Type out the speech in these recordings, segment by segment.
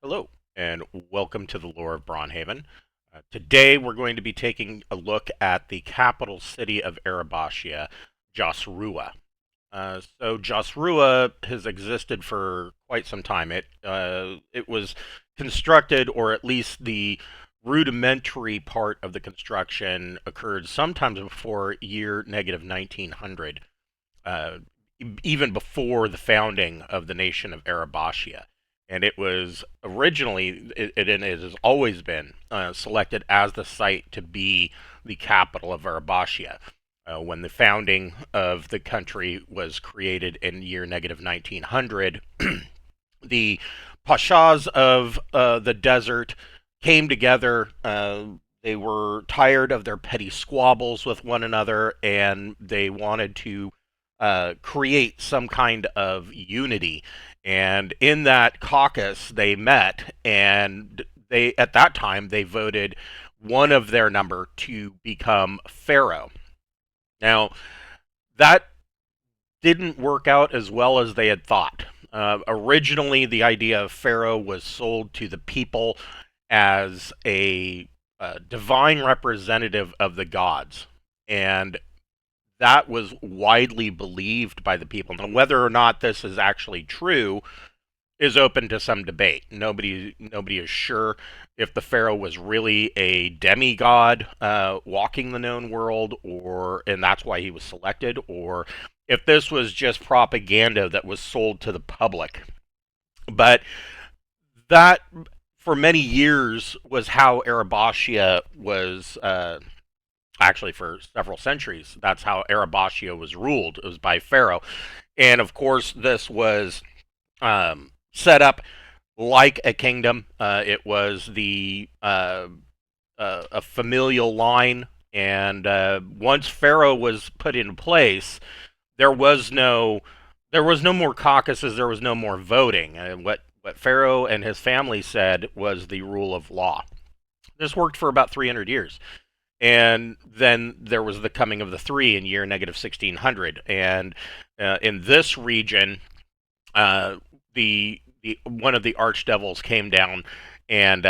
Hello, and welcome to the lore of Braunhaven. Today, we're going to be taking a look at the capital city of Arabashia, Josruwa. So, Josruwa has existed for quite some time. It was constructed, or at least the rudimentary part of the construction occurred sometimes before year negative 1900, uh, even before the founding of the nation of Arabashia. And it was originally, and it has always been selected as the site to be the capital of Arabashia. When the founding of the country was created in year negative 1900, the pashas of the desert came together. They were tired of their petty squabbles with one another, and they wanted to create some kind of unity. And in that caucus, they met, and at that time, they voted one of their number to become pharaoh. Now, that didn't work out as well as they had thought. Originally, the idea of pharaoh was sold to the people as a divine representative of the gods, and that was widely believed by the people. Now, whether or not this is actually true is open to some debate. Nobody is sure if the pharaoh was really a demigod walking the known world, and that's why he was selected, or if this was just propaganda that was sold to the public. But that, for many years, was how Arabashia was. Actually, for several centuries, that's how Arabashia was ruled. It was by Pharaoh, and of course, this was set up like a kingdom. It was the a familial line, and once Pharaoh was put in place, there was no there was no more caucuses. There was no more voting. And what Pharaoh and his family said was the rule of law. This worked for about 300 years. And then there was the coming of the three in year negative 1600. And in this region, the one of the archdevils came down and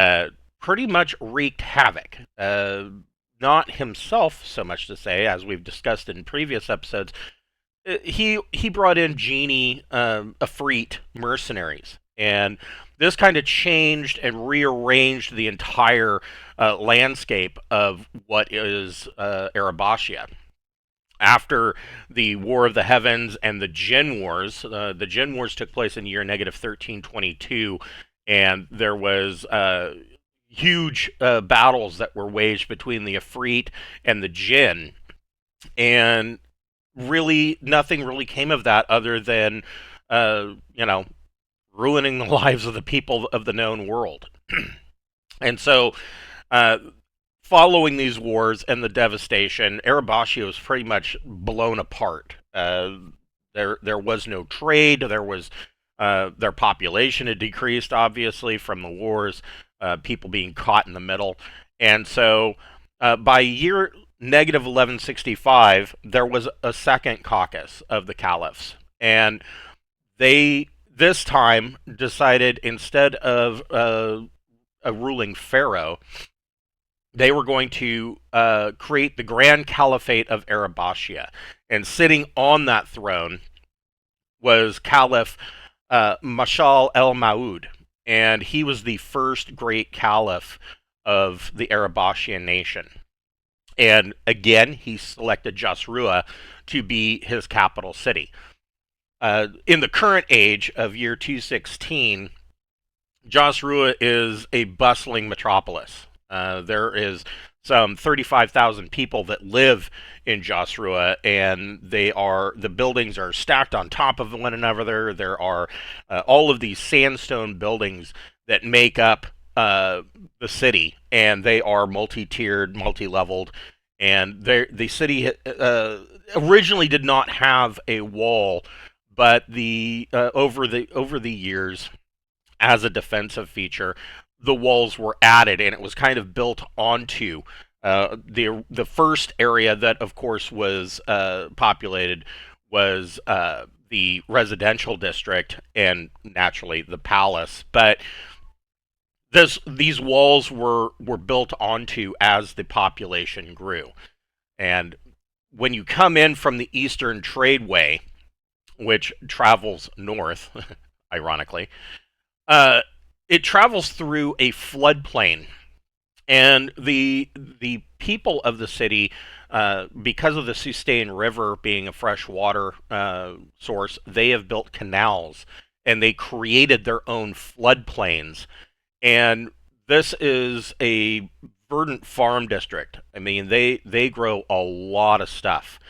pretty much wreaked havoc. Not himself, so much to say, as we've discussed in previous episodes. He brought in genie Efreet mercenaries, and this kind of changed and rearranged the entire landscape of what is Arabashia. After the War of the Heavens and the Jinn Wars took place in year negative 1322, and there was huge battles that were waged between the Efreet and the Jinn, and really nothing really came of that other than you know, ruining the lives of the people of the known world. And so, uh, following these wars and the devastation, Arabashia was pretty much blown apart. There was no trade. There was their population had decreased, obviously, from the wars. People being caught in the middle, and so by year negative 1165, there was a second caucus of the caliphs, and they this time decided, instead of a ruling pharaoh, they were going to create the Grand Caliphate of Arabashia. And sitting on that throne was Caliph Mashal el Maud. And he was the first great caliph of the Arabashian nation. And again, he selected Josruwa to be his capital city. In the current age of year 216, Josruwa is a bustling metropolis. There is some 35,000 people that live in Josruwa, and the buildings are stacked on top of one another. There are all of these sandstone buildings that make up the city, and they are multi-tiered, multi-leveled. And the city originally did not have a wall, but over the years, as a defensive feature, the walls were added, and it was kind of built onto the first area that, of course, was populated was the residential district and naturally the palace. But these walls were built onto as the population grew. And when you come in from the Eastern Tradeway, which travels north, ironically, uh, it travels through a floodplain, and the people of the city, because of the Sustain River being a freshwater source, they have built canals and they created their own floodplains. And this is a verdant farm district. I mean, they grow a lot of stuff,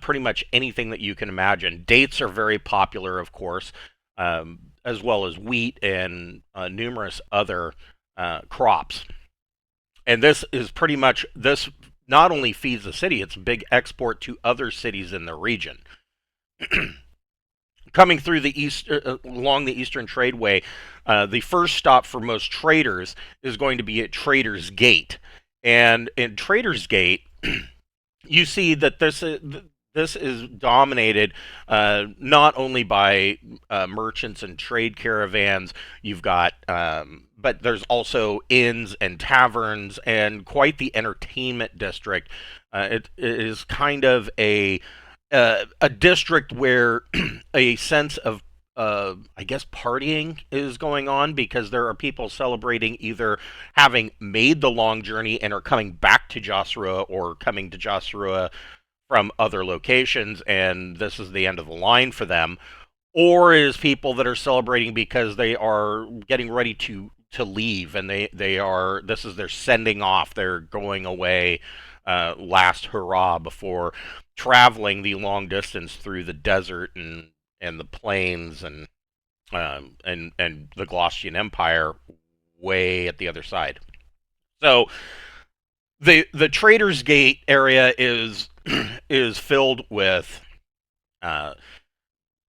pretty much anything that you can imagine. Dates are very popular, of course, as well as wheat and numerous other crops. And this is pretty much this not only feeds the city; it's a big export to other cities in the region. Coming through the east along the Eastern Tradeway, the first stop for most traders is going to be at Traders Gate, and in Traders Gate, you see that this is dominated not only by merchants and trade caravans. You've got, but there's also inns and taverns and quite the entertainment district. It is kind of a district where a sense of I guess partying is going on because there are people celebrating either having made the long journey and are coming back to Josruwa or coming to Josruwa from other locations, and this is the end of the line for them, or is people that are celebrating because they are getting ready to leave, and they are this is their sending off. They're going away, last hurrah before traveling the long distance through the desert and the plains and the Glossian Empire way at the other side. So the Traders Gate area is is filled with uh,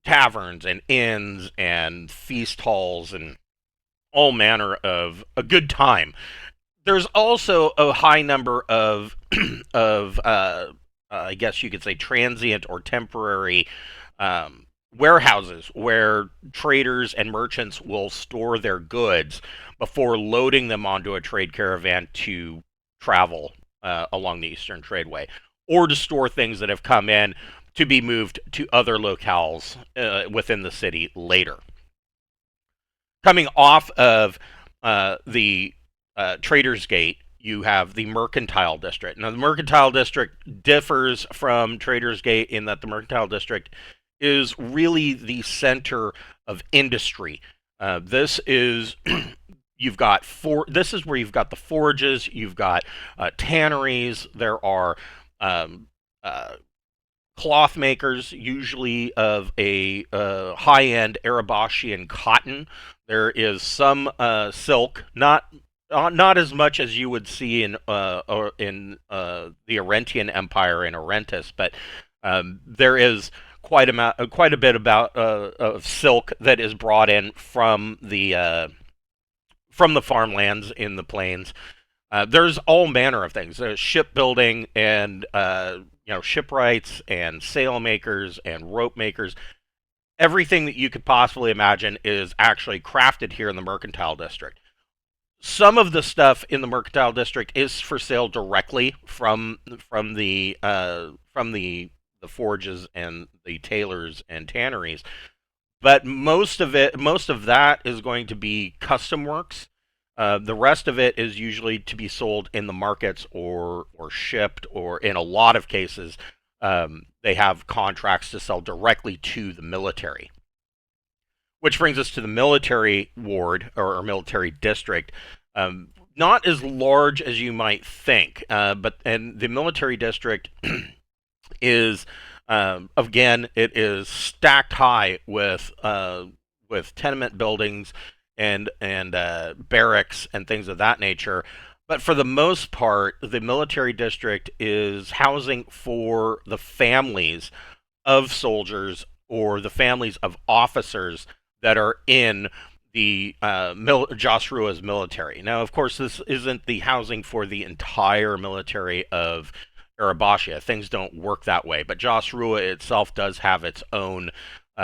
taverns and inns and feast halls and all manner of a good time. There's also a high number of of I guess you could say transient or temporary warehouses where traders and merchants will store their goods before loading them onto a trade caravan to travel along the Eastern Tradeway, or to store things that have come in to be moved to other locales within the city later. Coming off of the Traders Gate, you have the Mercantile District. Now, the Mercantile District differs from Traders Gate in that the Mercantile District is really the center of industry. This is you've got this is where you've got the forages, you've got tanneries. There are um, uh, cloth makers, usually of a high-end Arabashian cotton. There is some silk, not as much as you would see in the Arentian Empire in Arentis, but there is quite a bit about of silk that is brought in from the farmlands in the plains. There's all manner of things. There's shipbuilding and shipwrights and sail makers and rope makers. Everything that you could possibly imagine is actually crafted here in the Mercantile District. Some of the stuff in the Mercantile District is for sale directly from the forges and the tailors and tanneries, but most of that is going to be custom works. The rest of it is usually to be sold in the markets or shipped, or in a lot of cases, they have contracts to sell directly to the military. Which brings us to the military ward or military district. Not as large as you might think, but the military district is again, it is stacked high with tenement buildings and barracks and things of that nature. But for the most part, the military district is housing for the families of soldiers or the families of officers that are in the Josrua's military. Now, of course, this isn't the housing for the entire military of Arabashia. Things don't work that way, but Josruwa itself does have its own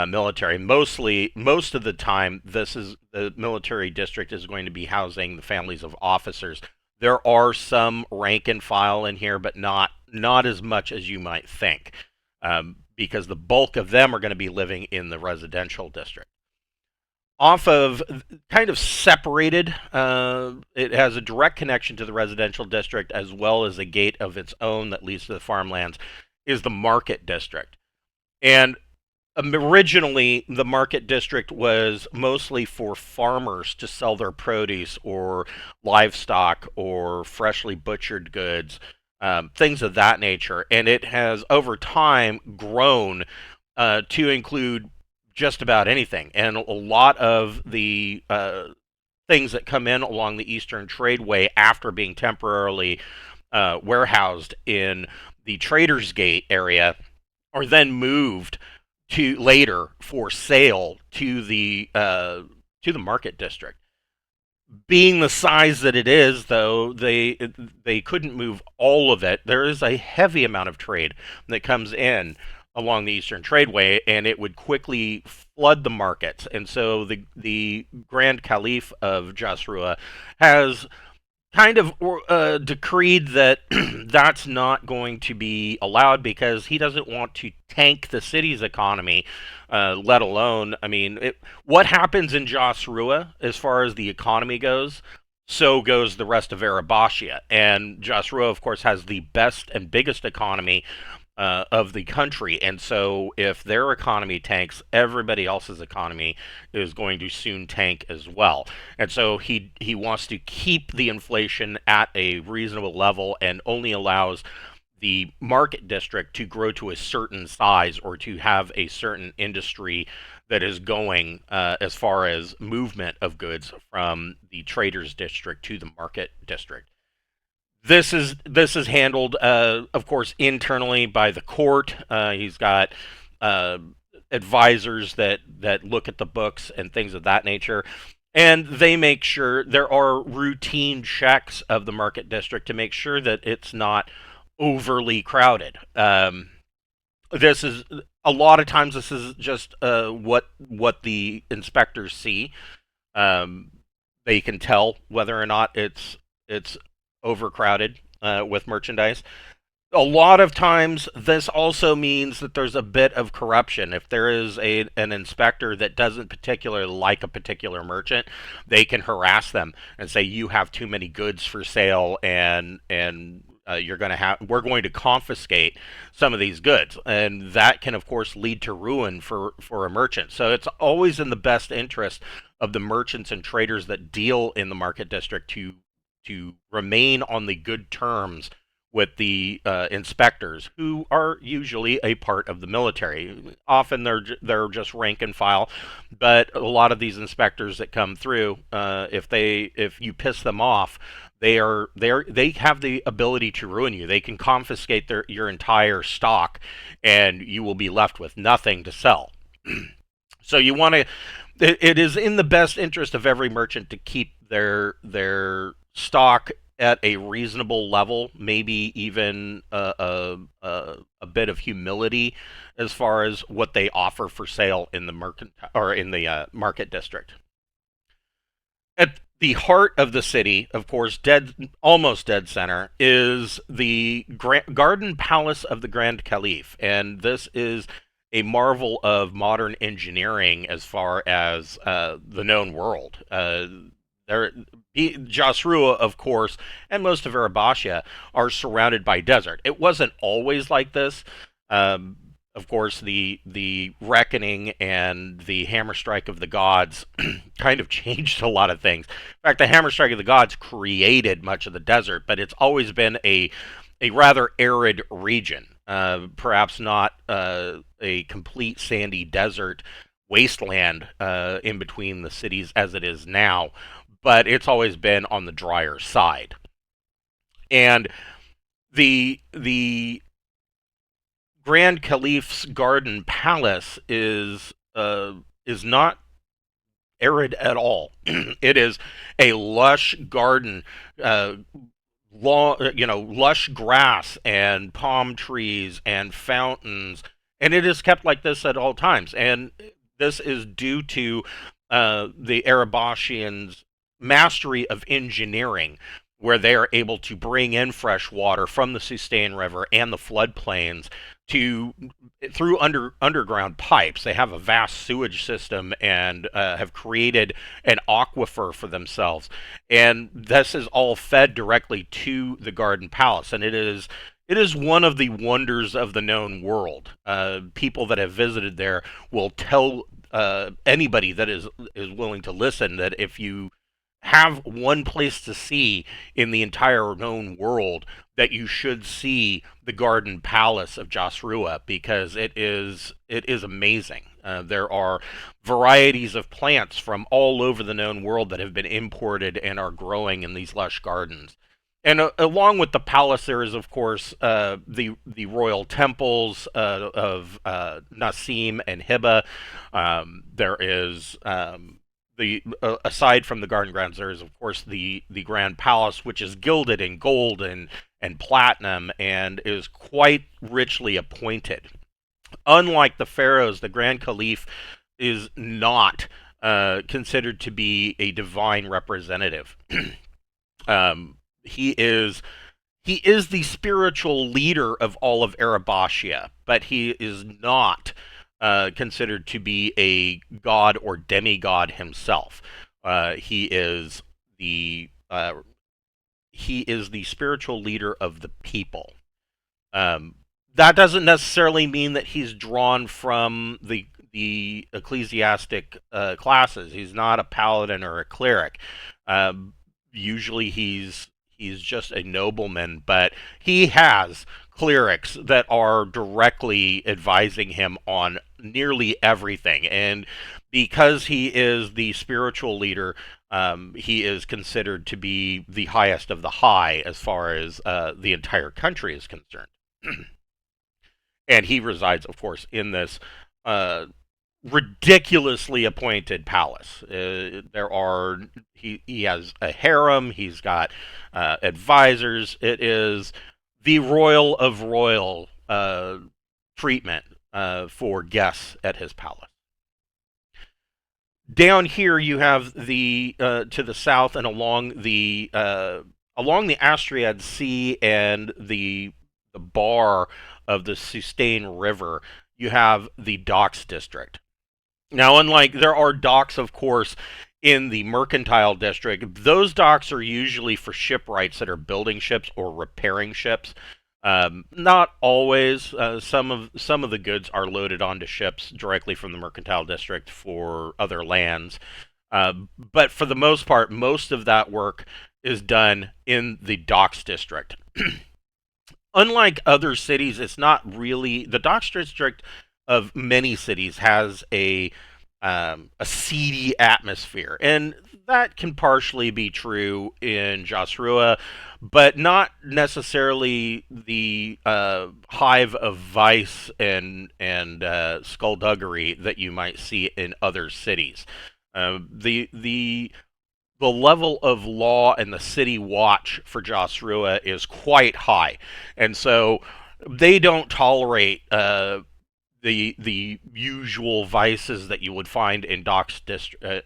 military. Most of the time, this is the military district is going to be housing the families of officers. There are some rank and file in here, but not as much as you might think, because the bulk of them are going to be living in the residential district. Off of kind of separated, it has a direct connection to the residential district as well as a gate of its own that leads to the farmlands, is the market district. And originally, the market district was mostly for farmers to sell their produce or livestock or freshly butchered goods, things of that nature. And it has, over time, grown to include just about anything. And a lot of the things that come in along the Eastern Tradeway after being temporarily warehoused in the Traders Gate area are then moved to later for sale to the market district. Being the size that it is, though, they couldn't move all of it. There is a heavy amount of trade that comes in along the Eastern Tradeway, and it would quickly flood the markets. And so the Grand Caliph of Josruwa has kind of decreed that that's not going to be allowed because he doesn't want to tank the city's economy, let alone, I mean, what happens in Josruwa as far as the economy goes, so goes the rest of Arabashia. And Josruwa, of course, has the best and biggest economy of the country, and so if their economy tanks, everybody else's economy is going to soon tank as well. And so he wants to keep the inflation at a reasonable level and only allows the market district to grow to a certain size or to have a certain industry that is going as far as movement of goods from the traders district to the market district. This is handled, of course, internally by the court. He's got uh, advisors that look at the books and things of that nature, and they make sure there are routine checks of the market district to make sure that it's not overly crowded. This is a lot of times this is just what the inspectors see. Um, they can tell whether or not it's overcrowded with merchandise. A lot of times, this also means that there's a bit of corruption. If there is an inspector that doesn't particularly like a particular merchant, they can harass them and say you have too many goods for sale, and we're going to confiscate some of these goods, and that can of course lead to ruin for a merchant. So it's always in the best interest of the merchants and traders that deal in the market district to remain on the good terms with the inspectors, who are usually a part of the military. Often they're just rank and file, but a lot of these inspectors that come through, if you piss them off, they have the ability to ruin you. They can confiscate your entire stock, and you will be left with nothing to sell. So you want to. It is in the best interest of every merchant to keep their stock at a reasonable level, maybe even a bit of humility as far as what they offer for sale in the market district. At the heart of the city, of course, almost dead center, is the Garden Palace of the Grand Caliph, and this is a marvel of modern engineering as far as the known world. Josruwa, of course, and most of Arabashia are surrounded by desert. It wasn't always like this. Of course, the reckoning and the hammer strike of the gods kind of changed a lot of things. In fact, the hammer strike of the gods created much of the desert, but it's always been a rather arid region. Perhaps not a complete sandy desert wasteland in between the cities as it is now, but it's always been on the drier side. And the Grand Caliph's Garden Palace is not arid at all. It is a lush garden, lush grass and palm trees and fountains And it is kept like this at all times. And this is due to the Arabashians' mastery of engineering, where they are able to bring in fresh water from the Sustain River and the floodplains to through underground pipes. They have a vast sewage system and have created an aquifer for themselves, and this is all fed directly to the Garden Palace, and it is one of the wonders of the known world. People that have visited there will tell anybody that is willing to listen that if you have one place to see in the entire known world, that you should see the Garden Palace of Josruwa, because it is amazing. There are varieties of plants from all over the known world that have been imported and are growing in these lush gardens. And along with the palace, there is, of course, the royal temples of Nassim and Hiba. There is the aside from the garden grounds, there is, of course, the Grand Palace, which is gilded in gold and platinum and is quite richly appointed. Unlike the pharaohs, the Grand Caliph is not considered to be a divine representative. He is the spiritual leader of all of Arabashia, but he is not considered to be a god or demigod himself. He is the spiritual leader of the people. Um, that doesn't necessarily mean that he's drawn from the ecclesiastic classes. He's not a paladin or a cleric. Usually, he's just a nobleman, but he has clerics that are directly advising him on nearly everything. And because he is the spiritual leader, he is considered to be the highest of the high as far as the entire country is concerned. And he resides, of course, in this uh, ridiculously appointed palace. He has a harem. He's got advisors. It is the royal of royal treatment for guests at his palace. Down here, you have the to the south and along the Astriad Sea and the bar of the Sustain River. You have the docks district. Now, unlike there are docks, of course, in the mercantile district, those docks are usually for shipwrights that are building ships or repairing ships. Not always. Some of the goods are loaded onto ships directly from the mercantile district for other lands. But for the most part, most of that work is done in the docks district. Unlike other cities, it's not really the docks district of many cities has a seedy atmosphere, and that can partially be true in Josruwa, but not necessarily the hive of vice and skullduggery that you might see in other cities. The level of law and the city watch for Josruwa is quite high, and so they don't tolerate the usual vices that you would find in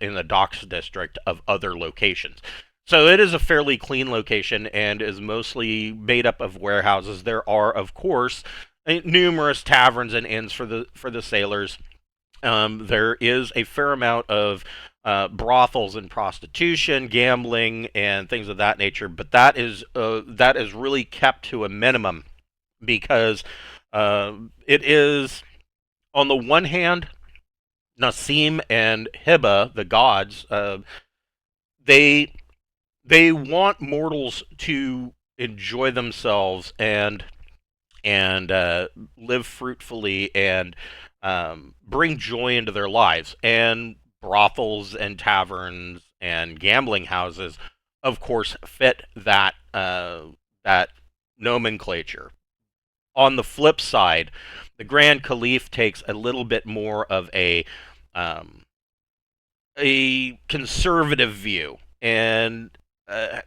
in the docks district of other locations. So it is a fairly clean location and is mostly made up of warehouses. There are, of course, numerous taverns and inns for the sailors. There is a fair amount of brothels and prostitution, gambling, and things of that nature, but that is really kept to a minimum because it is, on the one hand, Nassim and Hiba, the gods, they they want mortals to enjoy themselves and live fruitfully and bring joy into their lives. And brothels and taverns and gambling houses, of course, fit that nomenclature. On the flip side, the Grand Caliph takes a little bit more of um, a conservative view, and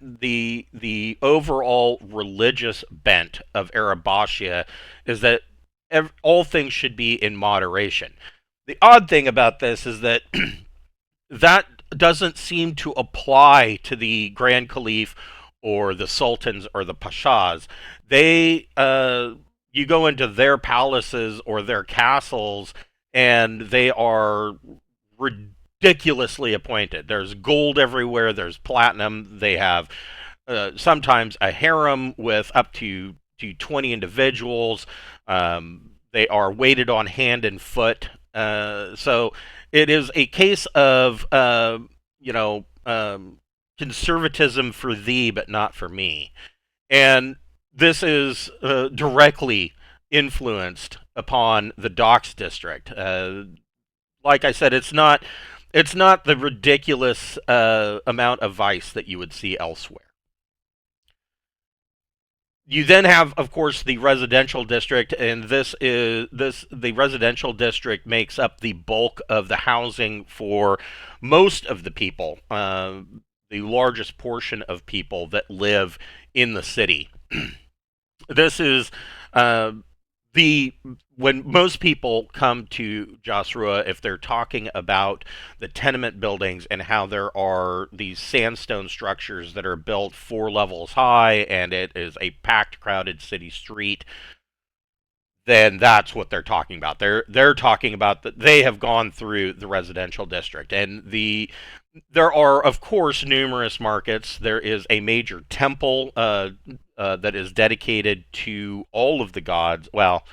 the overall religious bent of Arabashia is that all things should be in moderation. The odd thing about this is that that doesn't seem to apply to the Grand Caliph or the sultans or the pashas. They, you go into their palaces or their castles, and they are ridiculously appointed. There's gold everywhere. There's platinum. They have sometimes a harem with up to 20 individuals. They are weighted on hand and foot. So it is a case of, you know, conservatism for thee, but not for me. And this is directly influenced upon the docks district. Like I said, it's not the ridiculous amount of vice that you would see elsewhere. You then have, of course, the residential district, and the residential district makes up the bulk of the housing for most of the people, the largest portion of people that live in the city. This is uh, the when most people come to Josruwa, if they're talking about the tenement buildings and how there are these sandstone structures that are built 4 levels high and it is a packed, crowded city street, then that's what they're talking about. They're talking about that they have gone through the residential district, and there are, of course, numerous markets. There is a major temple that is dedicated to all of the gods. Well,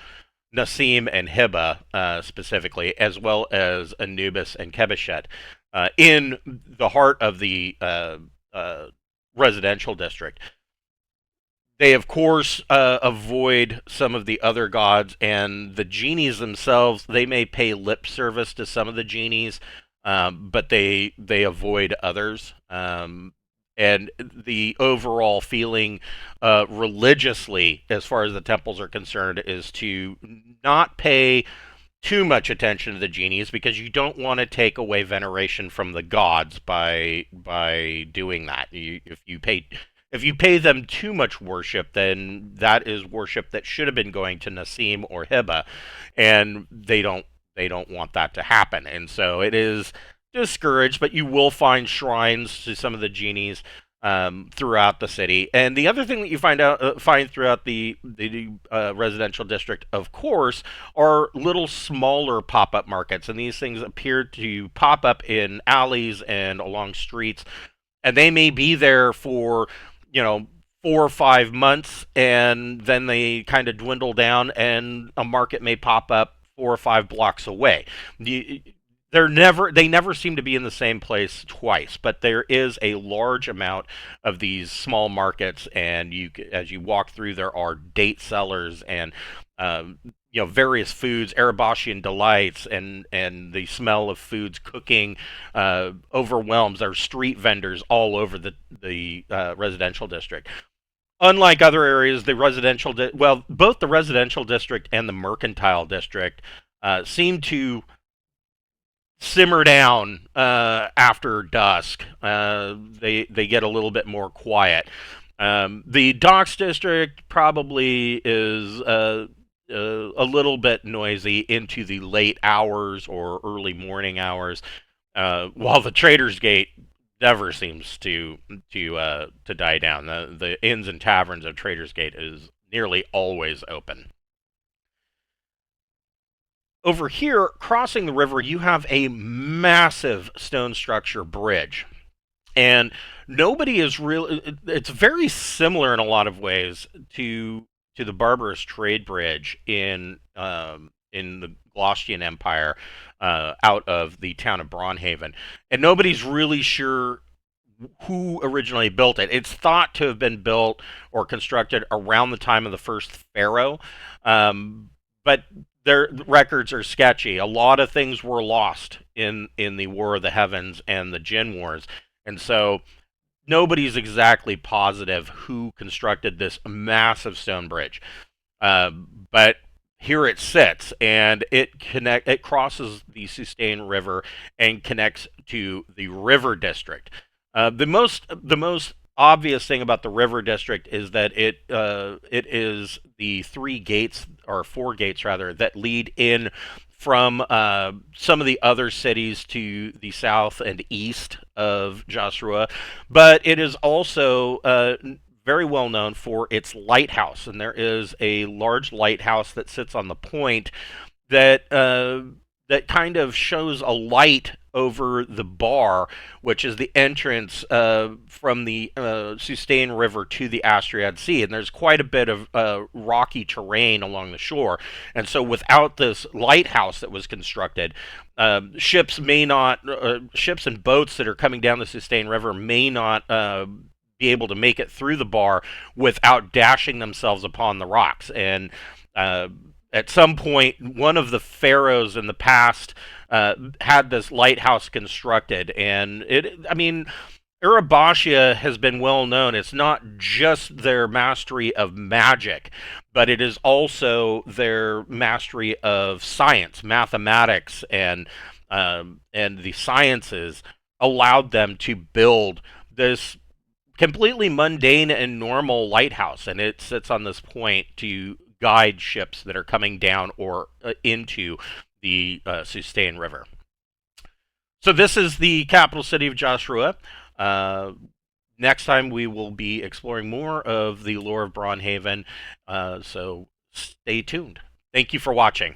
Nassim and Hiba specifically, as well as Anubis and Kebeshet, in the heart of the residential district. They, of course, avoid some of the other gods, and the genies themselves, they may pay lip service to some of the genies, but they avoid others. And the overall feeling religiously, as far as the temples are concerned, is to not pay too much attention to the genies because you don't want to take away veneration from the gods by doing that. If you pay them too much worship, then that is worship that should have been going to Nassim or Hiba, and they don't want that to happen, and so it is discouraged. But you will find shrines to some of the genies throughout the city. And the other thing that you find throughout the residential district, of course, are little smaller pop up markets, and these things appear to pop up in alleys and along streets, and they may be there for 4 or 5 months, and then they kind of dwindle down, and a market may pop up 4 or 5 blocks away. They never seem to be in the same place twice, but there is a large amount of these small markets, and as you walk through, there are date sellers and various foods, Arabashian delights, and the smell of foods cooking overwhelms. There are street vendors all over the residential district. Unlike other areas, both the residential district and the mercantile district seem to simmer down after dusk. They get a little bit more quiet. The docks district probably is a little bit noisy into the late hours or early morning hours, while the Traders Gate never seems to die down. The inns and taverns of Traders Gate is nearly always open. Over here, crossing the river, you have a massive stone structure bridge. And nobody is really. It's very similar in a lot of ways to the Barbarous Trade Bridge in the Glaucian Empire, out of the town of Braunhaven, and nobody's really sure who originally built it. It's thought to have been built or constructed around the time of the first pharaoh, but their records are sketchy. A lot of things were lost in the War of the Heavens and the Jinn Wars, and so nobody's exactly positive who constructed this massive stone bridge. But here it sits, and it crosses the Sustain River and connects to the River District. The most obvious thing about the river district is that it is the three gates, or four gates rather, that lead in from some of the other cities to the south and east of Josruwa, but it is also very well known for its lighthouse, and there is a large lighthouse that sits on the point that that kind of shows a light over the bar, which is the entrance from the Sustain River to the Astriad Sea. And there's quite a bit of rocky terrain along the shore. And so, without this lighthouse that was constructed, ships may not, ships and boats that are coming down the Sustain River may not. Be able to make it through the bar without dashing themselves upon the rocks. And at some point, one of the pharaohs in the past had this lighthouse constructed, and I mean, Arabashia has been well known. It's not just their mastery of magic, but it is also their mastery of science, mathematics, and the sciences allowed them to build this completely mundane and normal lighthouse, and it sits on this point to guide ships that are coming down or into the Sustain River. So this is the capital city of Josruwa. Next time we will be exploring more of the lore of Braunhaven, so stay tuned. Thank you for watching.